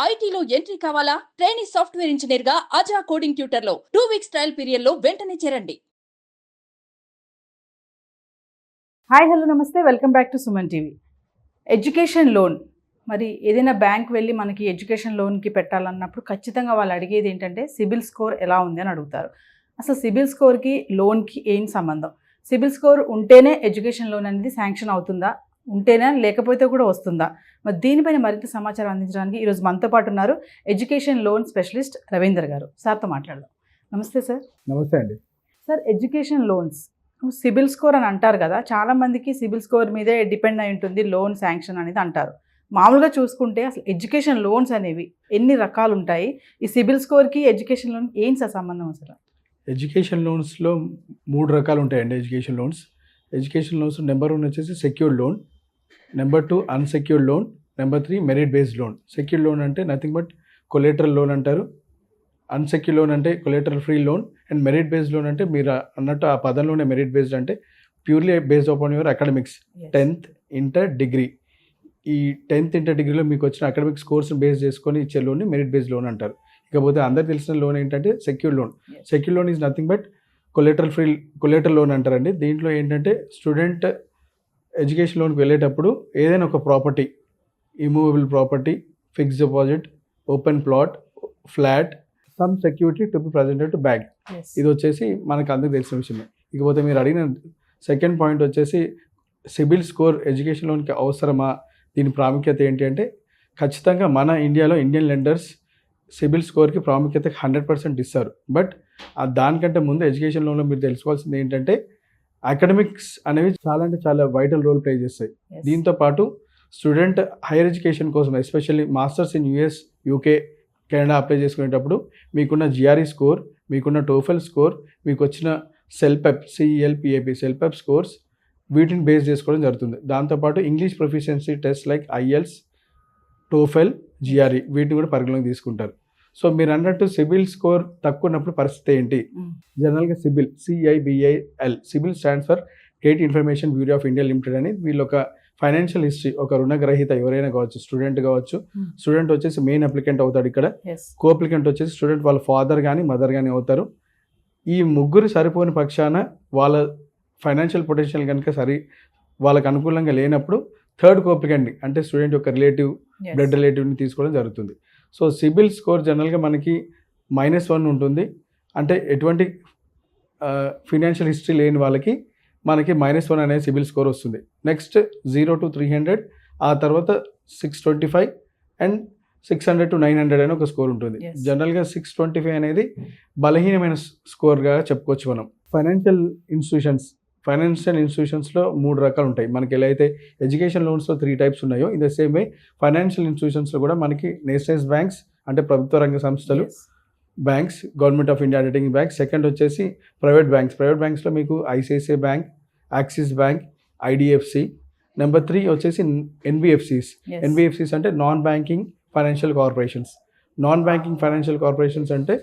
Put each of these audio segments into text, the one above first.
ఐటీలో ఎంట్రీ కావాలా? Trainee software engineer గా అజా కోడింగ్ ట్యూటర్ లో 2 వీక్స్ ట్రయల్ పీరియడ్ లో వెంటనే చేరండి. హాయ్ హలో నమస్తే, welcome back to Suman TV. Education loan, మరి ఏదైనా బ్యాంక్ వెళ్ళి మనకి ఎడ్యుకేషన్ లోన్కి పెట్టాలన్నప్పుడు ఖచ్చితంగా వాళ్ళు అడిగేది ఏంటంటే సిబిల్ స్కోర్ ఎలా ఉంది అని అడుగుతారు. అసలు సిబిల్ స్కోర్కి లోన్కి ఏం సంబంధం? సిబిల్ స్కోర్ ఉంటేనే ఎడ్యుకేషన్ లోన్ అనేది శాంక్షన్ అవుతుందా, ఉంటేనే లేకపోతే కూడా వస్తుందా? మరి దీనిపైన మరింత సమాచారం అందించడానికి ఈరోజు మనతో పాటు ఉన్నారు ఎడ్యుకేషన్ లోన్ స్పెషలిస్ట్ రవీందర్ గారు. సార్తో మాట్లాడదాం. నమస్తే సార్. నమస్తే అండి. Sir, education loans CIBIL score అని అంటారు కదా, చాలామందికి సిబిల్ స్కోర్ మీదే డిపెండ్ అయి ఉంటుంది లోన్ శాంక్షన్ అనేది అంటారు. మామూలుగా చూసుకుంటే అసలు ఎడ్యుకేషన్ లోన్స్ అనేవి ఎన్ని రకాలు ఉంటాయి? ఈ సిబిల్ స్కోర్కి ఎడ్యుకేషన్ లోన్ ఏం సార్ సంబంధం అసలు? ఎడ్యుకేషన్ లోన్స్లో 3 రకాలు ఉంటాయండి. ఎడ్యుకేషన్ లోన్స్ నెంబర్ 1 వచ్చేసి secured loan, number 2 unsecured loan, number 3 merit based loan. Secured loan అంటే నథింగ్ బట్ కొలేటరల్ లోన్ అంటారు. అన్సెక్యూర్ లోన్ అంటే collateral free loan. And merit based loan అంటే మీరు అన్నట్టు ఆ పదంలోనే మెరిట్ బేస్డ్ అంటే purely based upon your academics. 10th inter degree, ఈ 10th inter డిగ్రీలో మీకు వచ్చిన అకాడమిక్ స్కోర్స్ని బేస్ చేసుకొని ఇచ్చే లోన్ని మెరిట్ బేస్డ్ లోన్ అంటారు. ఇకపోతే అందరికి తెలిసిన లోన్ ఏంటంటే secure loan. Secure loan is nothing but collateral loan అంటారండి. దీంట్లో ఏంటంటే స్టూడెంట్ ఎడ్యుకేషన్ లోన్కి వెళ్ళేటప్పుడు ఏదైనా ఒక property, immovable property, fixed deposit, open plot, flat, some security to be presented to bank. ఇది వచ్చేసి మనకు అందరికి తెలిసిన విషయమే. ఇకపోతే మీరు అడిగిన సెకండ్ పాయింట్ వచ్చేసి సిబిల్ స్కోర్ ఎడ్యుకేషన్ లోన్కి అవసరమా, దీని ప్రాముఖ్యత ఏంటి అంటే ఖచ్చితంగా మన ఇండియాలో ఇండియన్ లెండర్స్ సిబిల్ స్కోర్కి ప్రాముఖ్యత 100% ఇస్తారు. బట్ దానికంటే ముందు ఎడ్యుకేషన్ లోన్లో మీరు తెలుసుకోవాల్సింది ఏంటంటే అకాడమిక్స్ అనేవి చాలా అంటే చాలా వైటల్ రోల్ ప్లే చేస్తాయి. దీంతో పాటు స్టూడెంట్ హైయర్ ఎడ్యుకేషన్ కోసం especially masters in US, UK, Canada apply చేసుకునేటప్పుడు మీకున్న జిఆర్ఈ స్కోర్, మీకున్న టోఫెల్ స్కోర్, మీకు వచ్చిన సెల్పెప్, సిఎల్పిఏపి సెల్పెప్ స్కోర్స్, వీటిని బేస్ చేసుకోవడం జరుగుతుంది. దాంతోపాటు English proficiency test like IELTS, TOEFL, GRE వీటిని కూడా పరిగణలోకి తీసుకుంటారు. సో మీరు అన్నట్టు సిబిల్ స్కోర్ తక్కువ ఉన్నప్పుడు పరిస్థితి ఏంటి? జనరల్గా CIBIL, C I B I L, CIBIL stands for credit information bureau of India limited అని వీళ్ళు ఒక ఫైనాన్షియల్ హిస్టరీ, ఒక రుణగ్రహీత ఎవరైనా కావచ్చు, స్టూడెంట్ కావచ్చు. స్టూడెంట్ వచ్చేసి మెయిన్ అప్లికెంట్ అవుతాడు ఇక్కడ. కో అప్లికెంట్ వచ్చేసి స్టూడెంట్ వాళ్ళ ఫాదర్ కానీ మదర్ కానీ అవుతారు. ఈ ముగ్గురు సరిపోని పక్షాన వాళ్ళ ఫైనాన్షియల్ పొటెన్షియల్ కనుక వాళ్ళకి అనుకూలంగా లేనప్పుడు థర్డ్ కో అప్లికెంట్ అంటే స్టూడెంట్ యొక్క రిలేటివ్, బ్లడ్ రిలేటివ్ని తీసుకోవడం జరుగుతుంది. సో సిబిల్ స్కోర్ జనరల్గా మనకి -1 ఉంటుంది. అంటే ఎటువంటి ఫినాన్షియల్ హిస్టరీ లేని వాళ్ళకి మనకి -1 అనేది సిబిల్ స్కోర్ వస్తుంది. నెక్స్ట్ 0 to 300, ఆ తర్వాత 625 అండ్ 600 to 900 అని ఒక స్కోర్ ఉంటుంది. జనరల్గా 625 అనేది బలహీనమైన స్కోర్గా చెప్పుకోవచ్చు మనం. ఫైనాన్షియల్ ఇన్స్టిట్యూషన్స్లో 3 రకాలు ఉంటాయి. మనకి ఎలా అయితే ఎడ్యుకేషన్ లోన్స్లో 3 టైప్స్ ఉన్నాయో, in the same way financial ఇన్స్టిట్యూషన్స్లో కూడా మనకి నేషనలైజ్ బ్యాంక్స్ అంటే ప్రభుత్వ రంగ సంస్థలు, banks, government of India undertaking banks. Second వచ్చేసి ప్రైవేట్ బ్యాంక్స్లో మీకు ICICI bank, Axis bank, IDFC. Number 3 వచ్చేసి ఎన్బిఎఫ్సిస్ అంటే నాన్ బ్యాంకింగ్ ఫైనాన్షియల్ కార్పొరేషన్స్ అంటే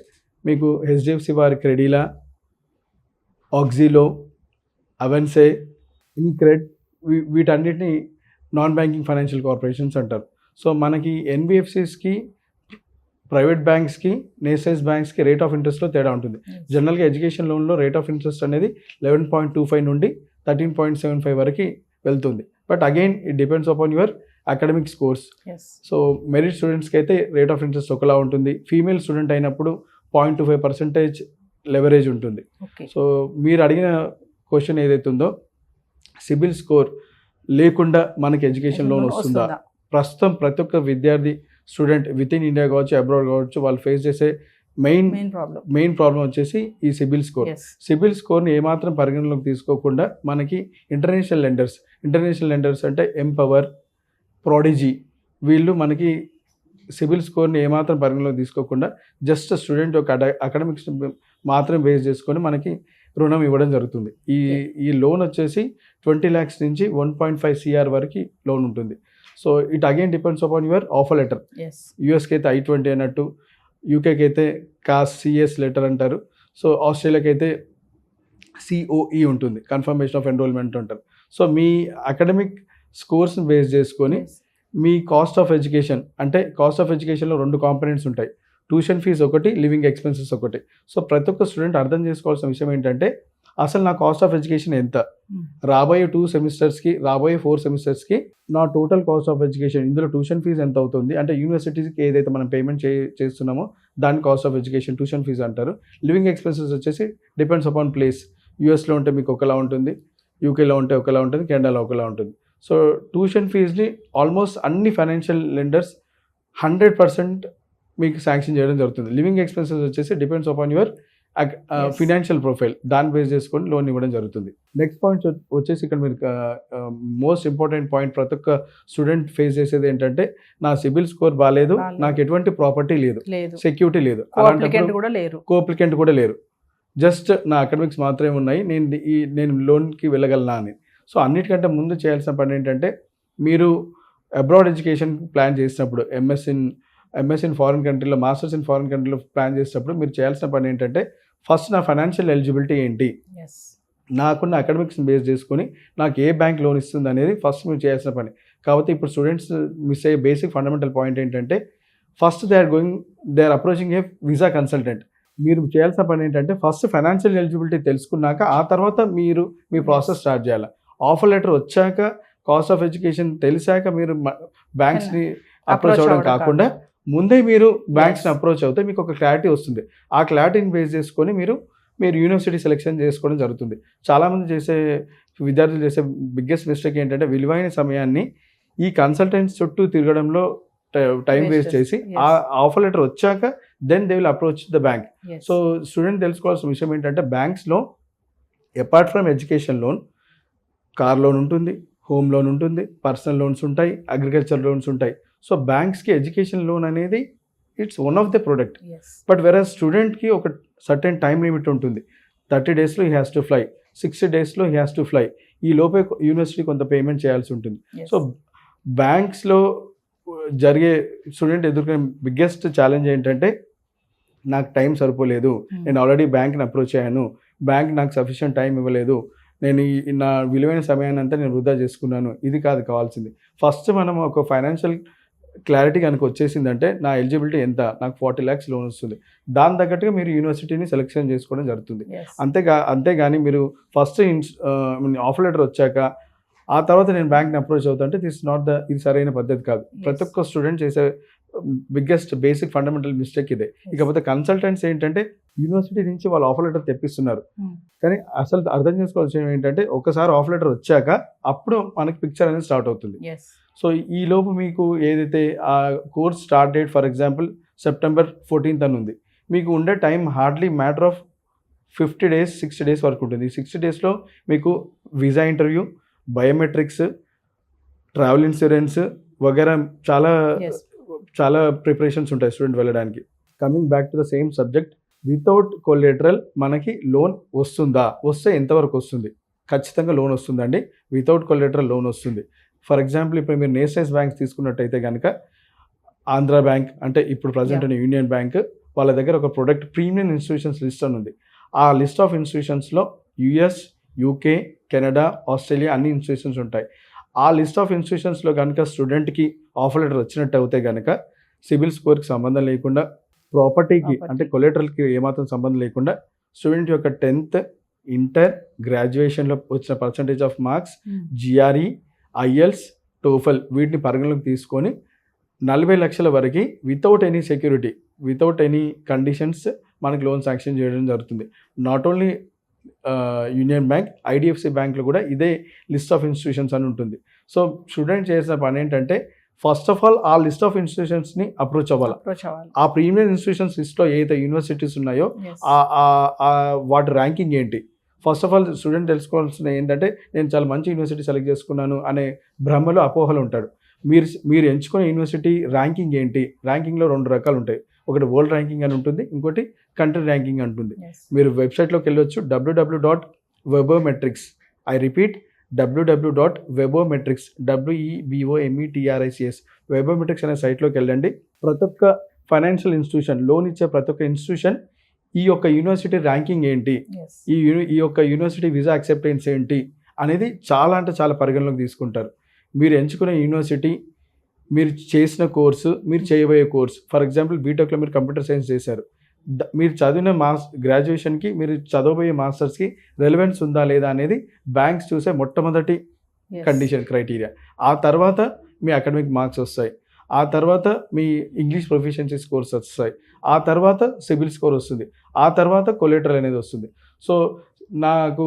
మీకు హెచ్డిఎఫ్సి వారి క్రెడిలా, ఆక్సిలో, అవెన్సే, ఇన్క్రెడ్, వీటన్నిటిని నాన్ బ్యాంకింగ్ ఫైనాన్షియల్ కార్పొరేషన్స్ అంటారు. సో మనకి ఎన్బిఎఫ్సిస్కి, ప్రైవేట్ బ్యాంక్స్కి, నేషనలైజ్ బ్యాంక్స్కి రేట్ ఆఫ్ ఇంట్రెస్ట్లో తేడా ఉంటుంది. జనరల్గా ఎడ్యుకేషన్ లోన్లో రేట్ ఆఫ్ ఇంట్రెస్ట్ అనేది 11.25 నుండి 13.75 వరకు వెళ్తుంది. But again it depends upon your academic scores. So merit స్టూడెంట్స్కి అయితే రేట్ ఆఫ్ ఇంట్రెస్ట్ ఒకలా ఉంటుంది. ఫీమేల్ స్టూడెంట్ అయినప్పుడు 0.25% లెవరేజ్ ఉంటుంది. సో మీరు అడిగిన క్వశ్చన్ ఏదైతే ఉందో, సిబిల్ స్కోర్ లేకుండా మనకి ఎడ్యుకేషన్ లోన్ వస్తుందా? ప్రస్తుతం ప్రతి ఒక్క విద్యార్థి, స్టూడెంట్ విత్ ఇన్ ఇండియా కావచ్చు, అబ్రాడ్ కావచ్చు, వాళ్ళు ఫేస్ చేసే మెయిన్ ప్రాబ్లం వచ్చేసి ఈ సిబిల్ స్కోర్. సిబిల్ స్కోర్ని ఏమాత్రం పరిగణలోకి తీసుకోకుండా మనకి ఇంటర్నేషనల్ లెండర్స్ అంటే ఎంపవర్, ప్రోడిజీ, వీళ్ళు మనకి సిబిల్ స్కోర్ని ఏమాత్రం పరిగణలోకి తీసుకోకుండా జస్ట్ స్టూడెంట్ యొక్క అకాడమిక్స్ మాత్రం బేస్ చేసుకొని మనకి రుణం ఇవ్వడం జరుగుతుంది. ఈ లోన్ వచ్చేసి 20 lakhs నుంచి 1.5 CR వరకు లోన్ ఉంటుంది. So it again depends upon your offer letter. యూఎస్కి అయితే I-20 అన్నట్టు, యూకేకి అయితే CAS లెటర్ అంటారు. సో ఆస్ట్రేలియాకి అయితే COE ఉంటుంది, కన్ఫర్మేషన్ ఆఫ్ ఎన్రోల్మెంట్ అంటారు. సో మీ అకాడమిక్ స్కోర్స్ని బేస్ చేసుకొని మీ కాస్ట్ ఆఫ్ ఎడ్యుకేషన్ అంటే కాస్ట్ ఆఫ్ ఎడ్యుకేషన్లో 2 కాంపోనెంట్స్ ఉంటాయి. ట్యూషన్ ఫీజు ఒకటి, లివింగ్ ఎక్స్పెన్సెస్ ఒకటి. సో ప్రతి ఒక్క స్టూడెంట్ అర్థం చేసుకోవాల్సిన విషయం ఏంటంటే అసలు నా కాస్ట్ ఆఫ్ ఎడ్యుకేషన్ ఎంత, రాబోయే 2 సెమిస్టర్స్కి, రాబోయే 4 సెమిస్టర్స్కి నా టోటల్ కాస్ట్ ఆఫ్ ఎడ్యుకేషన్, ఇందులో ట్యూషన్ ఫీజు ఎంత అవుతుంది అంటే యూనివర్సిటీస్కి ఏదైతే మనం పేమెంట్ చేస్తున్నామో దాని cost of education tuition fee అంటారు. లివింగ్ ఎక్స్పెన్సెస్ వచ్చేసి డిపెండ్స్ అపాన్ ప్లేస్. యూఎస్లో ఉంటే మీకు ఒకలా ఉంటుంది, యూకేలో ఉంటే ఒకలా ఉంటుంది, కెనడాలో ఒకలా ఉంటుంది. సో ట్యూషన్ ఫీజుని ఆల్మోస్ట్ అన్ని ఫైనాన్షియల్ లెండర్స్ 100% మీకు శాంక్షన్ చేయడం జరుగుతుంది. లివింగ్ ఎక్స్పెన్సెస్ వచ్చేసి depends upon your financial profile, దాన్ని బేస్ చేసుకొని లోన్ ఇవ్వడం జరుగుతుంది. నెక్స్ట్ పాయింట్ వచ్చేసి ఇక్కడ మీరు మోస్ట్ ఇంపార్టెంట్ పాయింట్ ప్రతి ఒక్క స్టూడెంట్ ఫేస్ చేసేది ఏంటంటే నా సిబిల్ స్కోర్ బాగాలేదు, నాకు ఎటువంటి ప్రాపర్టీ లేదు, సెక్యూరిటీ లేదు, కోఅప్లికెంట్ కూడా లేరు, జస్ట్ నా అకాడమిక్స్ మాత్రమే ఉన్నాయి, నేను లోన్కి వెళ్ళగలనా అని. సో అన్నిటికంటే ముందు చేయాల్సిన పని ఏంటంటే మీరు అబ్రాడ్ ఎడ్యుకేషన్ ప్లాన్ చేసినప్పుడు ఎంఎస్ ఇన్ ఫారిన్ కంట్రీలో, మాస్టర్స్ ఇన్ ఫారిన్ కంట్రీలో ప్లాన్ చేసినప్పుడు మీరు చేయాల్సిన పని ఏంటంటే ఫస్ట్ నా ఫైనాన్షియల్ ఎలిజిబిలిటీ ఏంటి, నాకున్న అకాడమిక్స్ని బేస్ చేసుకొని నాకు ఏ బ్యాంక్ లోన్ ఇస్తుంది అనేది ఫస్ట్ మీరు చేయాల్సిన పని. కాబట్టి ఇప్పుడు స్టూడెంట్స్ మిస్ అయ్యే బేసిక్ ఫండమెంటల్ పాయింట్ ఏంటంటే first they are approaching a visa consultant. మీరు చేయాల్సిన పని ఏంటంటే ఫస్ట్ ఫైనాన్షియల్ ఎలిజిబిలిటీ తెలుసుకున్నాక ఆ తర్వాత మీరు మీ ప్రాసెస్ స్టార్ట్ చేయాలి. ఆఫర్ లెటర్ వచ్చాక, కాస్ట్ ఆఫ్ ఎడ్యుకేషన్ తెలిసాక మీరు బ్యాంక్స్ని అప్రోచ్ అవ్వడం కాకుండా ముందే మీరు బ్యాంక్స్ని అప్రోచ్ అవుతే మీకు ఒక క్లారిటీ వస్తుంది. ఆ క్లారిటీని బేస్ చేసుకొని మీరు యూనివర్సిటీ సెలెక్షన్ చేసుకోవడం జరుగుతుంది. చాలామంది విద్యార్థులు చేసే బిగ్గెస్ట్ మిస్టేక్ ఏంటంటే విలువైన సమయాన్ని ఈ కన్సల్టెంట్స్ చుట్టూ తిరగడంలో టైం వేస్ట్ చేసి ఆ ఆఫర్ లెటర్ వచ్చాక then they will approach the bank. So student తెలుసుకోవాల్సిన విషయం ఏంటంటే బ్యాంక్స్లో apart from education loan car loan ఉంటుంది, హోమ్ లోన్ ఉంటుంది, పర్సనల్ లోన్స్ ఉంటాయి, అగ్రికల్చర్ లోన్స్ ఉంటాయి. సో బ్యాంక్స్కి ఎడ్యుకేషన్ లోన్ అనేది it's one of the product. But whereas స్టూడెంట్కి ఒక సర్టెన్ టైం లిమిట్ ఉంటుంది. 30 daysలో హీ హ్యాస్ టు ఫ్లై, 60 daysలో హీ హ్యాస్ టు ఫ్లై. ఈ లోపే యూనివర్సిటీ కొంత పేమెంట్ చేయాల్సి ఉంటుంది. సో బ్యాంక్స్లో జరిగే స్టూడెంట్ ఎదుర్కొనే బిగ్గెస్ట్ ఛాలెంజ్ ఏంటంటే నాకు టైం సరిపోలేదు, నేను ఆల్రెడీ బ్యాంక్ని అప్రోచ్ అయ్యాను, బ్యాంక్ నాకు సఫిషియంట్ టైం ఇవ్వలేదు, నేను నా విలువైన సమయాన్ని అంతా నేను వృధా చేసుకున్నాను. ఇది కాదు కావాల్సింది. ఫస్ట్ మనం ఒక ఫైనాన్షియల్ క్లారిటీ కనుక వచ్చేసిందంటే నా ఎలిజిబిలిటీ ఎంత, నాకు 40 lakhs లోన్ వస్తుంది, దాని తగ్గట్టుగా మీరు యూనివర్సిటీని సెలెక్షన్ చేసుకోవడం జరుగుతుంది. అంతేగాని మీరు ఫస్ట్ ఆఫర్ లెటర్ వచ్చాక ఆ తర్వాత నేను బ్యాంక్ని అప్రోచ్ అవుతుంటే ఇది సరైన పద్ధతి కాదు. ప్రతి ఒక్క స్టూడెంట్ చేసే బిగ్గెస్ట్ బేసిక్ ఫండమెంటల్ మిస్టేక్ ఇదే. ఇకపోతే కన్సల్టెంట్స్ ఏంటంటే యూనివర్సిటీ నుంచి వాళ్ళు ఆఫర్ లెటర్ తెప్పిస్తున్నారు, కానీ అసలు అర్థం చేసుకోవాల్సిన ఏంటంటే ఒకసారి ఆఫర్ లెటర్ వచ్చాక అప్పుడు మనకి పిక్చర్ అనేది స్టార్ట్ అవుతుంది. సో ఈ లోపు మీకు ఏదైతే ఆ course start date for example September 14th అని ఉంది, మీకు ఉండే time hardly matter of 50 days 60 days వరకు ఉంటుంది. ఈ 60 daysలో మీకు visa interview, biometrics, travel insurance వగైరా చాలా ప్రిపరేషన్స్ ఉంటాయి స్టూడెంట్ వెళ్ళడానికి. Coming back to the same subject, without collateral మనకి లోన్ వస్తుందా, వస్తే ఎంతవరకు వస్తుంది? ఖచ్చితంగా లోన్ వస్తుందండి, వితౌట్ కొలేటరల్ లోన్ వస్తుంది. ఫర్ ఎగ్జాంపుల్ ఇప్పుడు మీరు నేషనలైజ్ బ్యాంక్స్ తీసుకున్నట్టయితే కనుక ఆంధ్ర బ్యాంక్ అంటే ఇప్పుడు ప్రజెంట్ ఉన్న యూనియన్ బ్యాంక్ వాళ్ళ దగ్గర ఒక ప్రొడక్ట్ ప్రీమియం ఇన్స్టిట్యూషన్స్ లిస్ట్ అని ఉంది. ఆ లిస్ట్ ఆఫ్ ఇన్స్టిట్యూషన్స్లో యుఎస్, యూకే, కెనడా, ఆస్ట్రేలియా అన్ని ఇన్స్టిట్యూషన్స్ ఉంటాయి. ఆ లిస్ట్ ఆఫ్ ఇన్స్టిట్యూషన్స్లో కనుక స్టూడెంట్కి ఆఫర్ లెటర్ వచ్చినట్టు అవుతే కనుక సిబిల్ స్కోర్కి సంబంధం లేకుండా, ప్రాపర్టీకి అంటే కొలేటరల్కి ఏమాత్రం సంబంధం లేకుండా స్టూడెంట్ యొక్క 10th, ఇంటర్, గ్రాడ్యుయేషన్లో వచ్చిన percentage of marks, GRE, IELTS, TOEFL వీటిని పరిగణలోకి తీసుకొని 40 లక్షల వరకు without any security, without any conditions మనకి లోన్ శాంక్షన్ చేయడం జరుగుతుంది. Not only union bank, IDFC బ్యాంక్లో కూడా ఇదే లిస్ట్ ఆఫ్ ఇన్స్టిట్యూషన్స్ అని ఉంటుంది. సో స్టూడెంట్ చేసిన పని ఏంటంటే ఫస్ట్ ఆఫ్ ఆల్ ఆ లిస్ట్ ఆఫ్ ఇన్స్టిట్యూషన్స్ని అప్రోచ్ అవ్వాలి. ఆ ప్రీమియం ఇన్స్టిట్యూషన్స్ లిస్ట్లో ఏదైతే యూనివర్సిటీస్ ఉన్నాయో వాటి ర్యాంకింగ్ ఏంటి, ఫస్ట్ ఆఫ్ ఆల్ స్టూడెంట్ తెలుసుకోవాల్సిన ఏంటంటే నేను చాలా మంచి యూనివర్సిటీ సెలెక్ట్ చేసుకున్నాను అనే భ్రమలో అపోహలు ఉంటాడు. మీరు ఎంచుకునే యూనివర్సిటీ ర్యాంకింగ్ ఏంటి, ర్యాంకింగ్లో 2 రకాలు ఉంటాయి. ఒకటి వరల్డ్ ర్యాంకింగ్ అని ఉంటుంది, ఇంకోటి కంట్రీ ర్యాంకింగ్ ఉంటుంది. మీరు వెబ్సైట్లోకి వెళ్ళొచ్చు www.webometrics, I repeat www.webometrics, WEBOMETRICS వెబోమెట్రిక్స్ అనే సైట్లోకి వెళ్ళండి. ప్రతి ఒక్క ఫైనాన్షియల్ ఇన్స్టిట్యూషన్, లోన్ ఇచ్చే ప్రతి ఒక్క ఇన్స్టిట్యూషన్ ఈ యొక్క యూనివర్సిటీ ర్యాంకింగ్ ఏంటి, ఈ యొక్క యూనివర్సిటీ వీసా యాక్సెప్టెన్స్ ఏంటి అనేది చాలా అంటే చాలా పరిగణలోకి తీసుకుంటారు. మీరు ఎంచుకునే యూనివర్సిటీ మీరు చేసిన కోర్సు, మీరు చేయబోయే కోర్సు. ఫర్ ఎగ్జాంపుల్ బీటెక్లో మీరు కంప్యూటర్ సైన్స్ చేశారు. మీరు చదివిన గ్రాడ్యుయేషన్కి మీరు చదవబోయే మాస్టర్స్కి రెలవెన్స్ ఉందా లేదా అనేది బ్యాంక్స్ చూసే మొట్టమొదటి కండిషన్ క్రైటీరియా. ఆ తర్వాత మీ అకాడమిక్ మార్క్స్ వస్తాయి, ఆ తర్వాత మీ ఇంగ్లీష్ ప్రొఫిషియన్సీ స్కోర్స్ వస్తాయి, ఆ తర్వాత సిబిల్ స్కోర్ వస్తుంది, ఆ తర్వాత కొలెటరల్ అనేది వస్తుంది. సో నాకు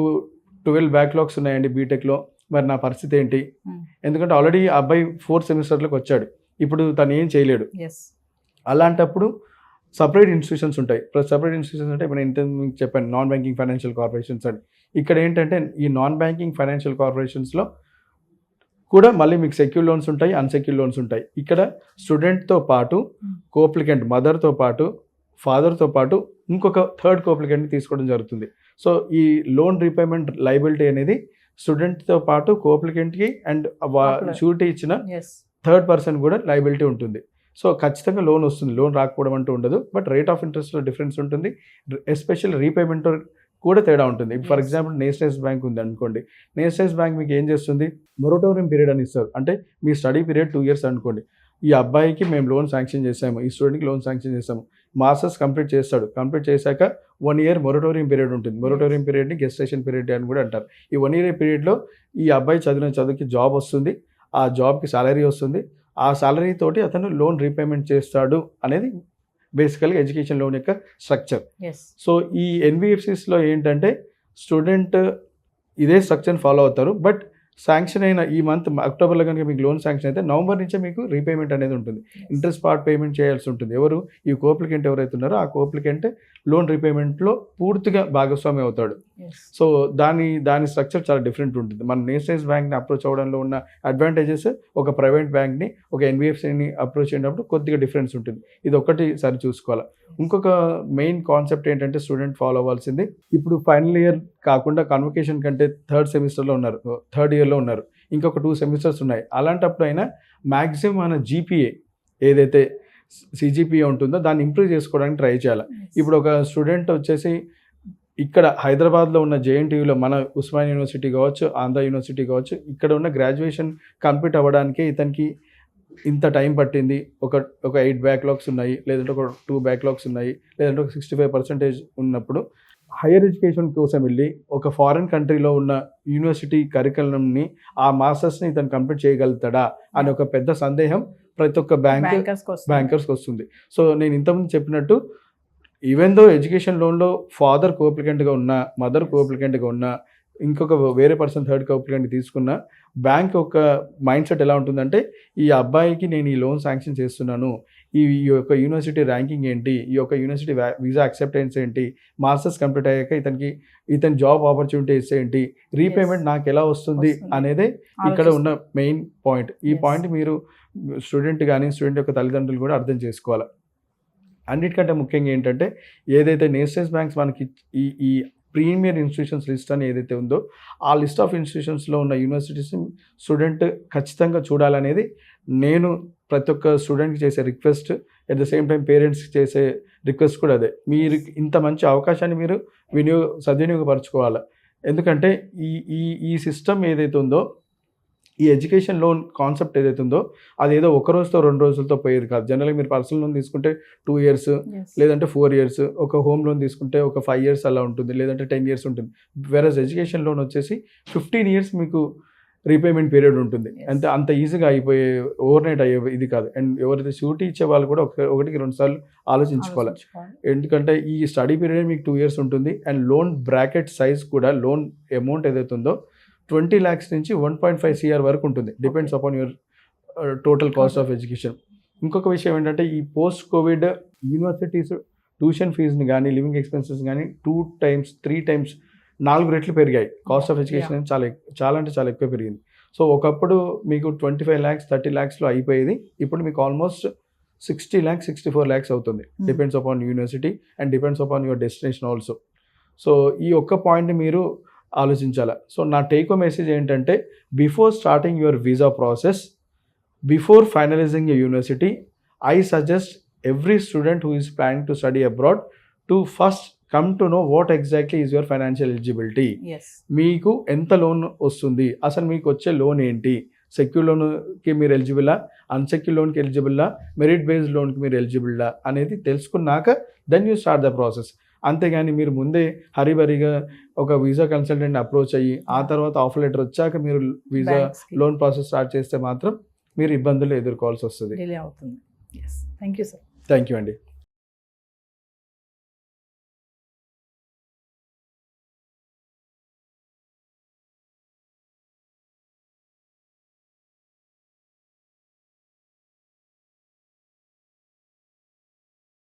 12 బ్యాక్లాగ్స్ ఉన్నాయండి బీటెక్లో, మరి నా పరిస్థితి ఏంటి? ఎందుకంటే ఆల్రెడీ ఆ అబ్బాయి 4th సెమిస్టర్లోకి వచ్చాడు, ఇప్పుడు తను ఏం చేయలేడు. అలాంటప్పుడు సపరేట్ ఇన్స్టిట్యూషన్స్ ఉంటాయి. సపరేట్ ఇన్స్టిట్యూషన్స్ అంటే ఇప్పుడు ఇంత చెప్పాను నాన్ బ్యాంకింగ్ ఫైనాన్షియల్ కార్పొరేషన్స్ అని. ఇక్కడ ఏంటంటే ఈ నాన్ బ్యాంకింగ్ ఫైనాన్షియల్ కార్పొరేషన్స్లో కూడా మళ్ళీ మీకు సెక్యూర్ లోన్స్ ఉంటాయి, అన్సెక్యూర్ లోన్స్ ఉంటాయి. ఇక్కడ స్టూడెంట్తో పాటు కోప్లికెంట్ మదర్తో పాటు ఫాదర్తో పాటు ఇంకొక థర్డ్ కోప్లికెంట్ని తీసుకోవడం జరుగుతుంది. సో ఈ లోన్ రీపేమెంట్ లయబిలిటీ అనేది స్టూడెంట్తో పాటు కోప్లికెంట్కి అండ్ షూరిటీ ఇచ్చిన థర్డ్ పర్సన్ కూడా లయబిలిటీ ఉంటుంది. సో ఖచ్చితంగా లోన్ వస్తుంది, లోన్ రాకపోవడం అంటూ ఉండదు. బట్ రేట్ ఆఫ్ ఇంట్రెస్ట్లో డిఫరెన్స్ ఉంటుంది, ఎస్పెషల్ రీపేమెంట్ కూడా తేడా ఉంటుంది. ఫర్ ఎగ్జాంపుల్ నేషనలైజ్ బ్యాంక్ ఉంది అనుకోండి, నేషనలైజ్ బ్యాంక్ మీకు ఏం చేస్తుంది, మొరటోరియం పీరియడ్ అని ఇస్తారు. అంటే మీ స్టడీ పీరియడ్ 2 years అనుకోండి, ఈ అబ్బాయికి మేము లోన్ శాంక్షన్ చేసాము, ఈ స్టూడెంట్కి లోన్ శాంక్షన్ చేసాము, మాస్టర్స్ కంప్లీట్ చేస్తాడు, కంప్లీట్ చేశాక 1 year మొరటోరియం పీరియడ్ ఉంటుంది. మొరటోరియం పీరియడ్ని గెస్టేషన్ పీరియడ్ అని కూడా అంటారు. ఈ 1 year పీరియడ్లో ఈ అబ్బాయి చదివిన చదువుకి జాబ్ వస్తుంది, ఆ జాబ్కి సాలరీ వస్తుంది, ఆ సాలరీ తోటి అతను లోన్ రీపేమెంట్ చేస్తాడు అనేది బేసికల్గా ఎడ్యుకేషన్ లోన్ యొక్క స్ట్రక్చర్. సో ఈ ఎన్బిఎఫ్సిస్లో ఏంటంటే స్టూడెంట్ ఇదే స్ట్రక్చర్ని ఫాలో అవుతారు. బట్ శాంక్షన్ అయిన ఈ మంత్ అక్టోబర్లో కనుక మీకు లోన్ శాంక్షన్ అయితే నవంబర్ నుంచే మీకు రీపేమెంట్ అనేది ఉంటుంది. ఇంట్రెస్ట్ పార్ట్ పేమెంట్ చేయాల్సి ఉంటుంది. ఎవరు ఈ కోప్లికెంట్ ఎవరైతే ఉన్నారో ఆ కోప్లికెంట్ లోన్ రీపేమెంట్లో పూర్తిగా భాగస్వామి అవుతాడు. సో దాని స్ట్రక్చర్ చాలా డిఫరెంట్ ఉంటుంది. మన నేషనలైజ్ బ్యాంక్ని అప్రోచ్ అవ్వడంలో ఉన్న అడ్వాంటేజెస్ ఒక ప్రైవేట్ బ్యాంక్ని ఒక ఎన్బిఎఫ్సిని అప్రోచ్ అయినప్పుడు కొద్దిగా డిఫరెన్స్ ఉంటుంది. ఇది ఒకటి సరి చూసుకోవాలి. ఇంకొక మెయిన్ కాన్సెప్ట్ ఏంటంటే స్టూడెంట్ ఫాలో అవ్వాల్సింది, ఇప్పుడు ఫైనల్ ఇయర్ కాకుండా కన్వకేషన్ కంటే 3rd సెమిస్టర్లో ఉన్నారు, 3rd yearలో ఉన్నారు, ఇంకొక 2 semesters ఉన్నాయి. అలాంటప్పుడు అయినా మ్యాక్సిమం మన జీపీఏ ఏదైతే సిజిపిఏ ఉంటుందో దాన్ని ఇంప్రూవ్ చేసుకోవడానికి ట్రై చేయాలి. ఇప్పుడు ఒక స్టూడెంట్ వచ్చేసి ఇక్కడ హైదరాబాద్లో ఉన్న జేఎన్టీయూలో మన ఉస్మానియా యూనివర్సిటీ కావచ్చు, ఆంధ్ర యూనివర్సిటీ కావచ్చు, ఇక్కడ ఉన్న గ్రాడ్యుయేషన్ కంప్లీట్ అవ్వడానికి ఇతనికి ఇంత టైం పట్టింది, ఒక 8 backlogs ఉన్నాయి, లేదంటే ఒక 2 backlogs ఉన్నాయి, లేదంటే ఒక 65% ఉన్నప్పుడు హైయర్ ఎడ్యుకేషన్ కోసం వెళ్ళి ఒక ఫారిన్ కంట్రీలో ఉన్న యూనివర్సిటీ కరికులంని ఆ మాస్టర్స్ని ఇతను కంప్లీట్ చేయగలుగుతాడా అని ఒక పెద్ద సందేహం ప్రతి ఒక్క బ్యాంకర్స్కి వస్తుంది. సో నేను ఇంతకుముందు చెప్పినట్టు ఈవెన్ దో ఎడ్యుకేషన్ లోన్లో ఫాదర్ కోప్లికెంట్గా ఉన్నా, మదర్ కోప్లికెంట్గా ఉన్నా, ఇంకొక వేరే పర్సన్ థర్డ్ కోప్లికెంట్ తీసుకున్న బ్యాంక్ ఒక మైండ్ సెట్ ఎలా ఉంటుందంటే ఈ అబ్బాయికి నేను ఈ లోన్ శాంక్షన్ చేస్తున్నాను, ఈ యొక్క యూనివర్సిటీ ర్యాంకింగ్ ఏంటి, ఈ యొక్క యూనివర్సిటీ వీసా యాక్సెప్టెన్స్ ఏంటి, మాస్టర్స్ కంప్లీట్ అయ్యాక ఇతని జాబ్ ఆపర్చునిటీస్ ఏంటి, రీపేమెంట్ నాకు ఎలా వస్తుంది అనేదే ఇక్కడ ఉన్న మెయిన్ పాయింట్. ఈ పాయింట్ మీరు స్టూడెంట్ కానీ స్టూడెంట్ యొక్క తల్లిదండ్రులు కూడా అర్థం చేసుకోవాలి. అన్నిటికంటే ముఖ్యంగా ఏంటంటే ఏదైతే నేషనలైజ్ బ్యాంక్స్ మనకి ఈ ప్రీమియర్ ఇన్స్టిట్యూషన్స్ లిస్ట్ అని ఏదైతే ఉందో ఆ లిస్ట్ ఆఫ్ ఇన్స్టిట్యూషన్స్లో ఉన్న యూనివర్సిటీస్ స్టూడెంట్ ఖచ్చితంగా చూడాలనేది నేను ప్రతి ఒక్క స్టూడెంట్కి చేసే request. At the same time పేరెంట్స్కి చేసే రిక్వెస్ట్ కూడా అదే, మీరు ఇంత మంచి అవకాశాన్ని మీరు సద్వినియోగపరచుకోవాలి. ఎందుకంటే ఈ సిస్టమ్ ఏదైతే ఉందో, ఈ ఎడ్యుకేషన్ లోన్ కాన్సెప్ట్ ఏదైతే ఉందో అది ఏదో 1 రోజుతో 2 రోజులతో పోయేది కాదు. జనరల్గా మీరు పర్సనల్ లోన్ తీసుకుంటే 2 years లేదంటే 4 years, ఒక హోమ్ లోన్ తీసుకుంటే ఒక 5 years అలా ఉంటుంది, లేదంటే 10 years ఉంటుంది. వేరస్ ఎడ్యుకేషన్ లోన్ వచ్చేసి 15 years మీకు రీపేమెంట్ పీరియడ్ ఉంటుంది. అంత ఈజీగా అయిపోయే ఓవర్ నైట్ అయ్యే ఇది కాదు. అండ్ ఎవరైతే షూరిటీ ఇచ్చే వాళ్ళు కూడా 1-2 సార్లు ఆలోచించుకోవాలి. ఎందుకంటే ఈ స్టడీ పీరియడ్ మీకు 2 years ఉంటుంది. అండ్ లోన్ బ్రాకెట్ సైజ్ కూడా, లోన్ అమౌంట్ ఏదైతే ఉందో 20 lakhs నుంచి 1.5 crore వరకు ఉంటుంది. Depends upon your total cost of education. ఇంకొక విషయం ఏంటంటే ఈ పోస్ట్ కోవిడ్ యూనివర్సిటీస్ ట్యూషన్ ఫీజుని కానీ లివింగ్ ఎక్స్పెన్సెస్ కానీ 2 times 3 times 4 రెట్లు పెరిగాయి. కాస్ట్ ఆఫ్ ఎడ్యుకేషన్ అనేది చాలా అంటే చాలా ఎక్కువ పెరిగింది. సో ఒకప్పుడు మీకు 25 lakhs 30 lakhsలో అయిపోయేది, ఇప్పుడు మీకు ఆల్మోస్ట్ 60 lakhs 64 lakhs అవుతుంది. Depends upon university and depends upon your destination also. So ఈ ఒక్క పాయింట్ని మీరు ఆలోచించాలి. సో నా టేక్ హోమ్ మెసేజ్ ఏంటంటే, before starting your visa process, before finalising a university, I suggest every student who is planning to study abroad to first come to know what exactly is your financial eligibility. మీకు ఎంత loan వస్తుంది, అసలు మీకు వచ్చే loan ఏంటి, secure లోన్కి మీరు ఎలిజిబుల్లా, unsecure లోన్కి ఎలిజిబుల్లా, మెరిట్ బేస్డ్ లోన్కి మీరు ఎలిజిబుల్లా అనేది తెలుసుకున్నాక then you start the process. అంతేగాని మీరు ముందే హరిబరిగా ఒక వీసా కన్సల్టెంట్ అప్రోచ్ అయ్యి ఆ తర్వాత ఆఫర్ లెటర్ వచ్చాక మీరు వీసా లోన్ ప్రాసెస్ స్టార్ట్ చేస్తే మాత్రం మీరు ఇబ్బందులు ఎదుర్కోవాల్సి వస్తుంది. డిలే అవుతుంది. Thank you sir. Thank you అండి.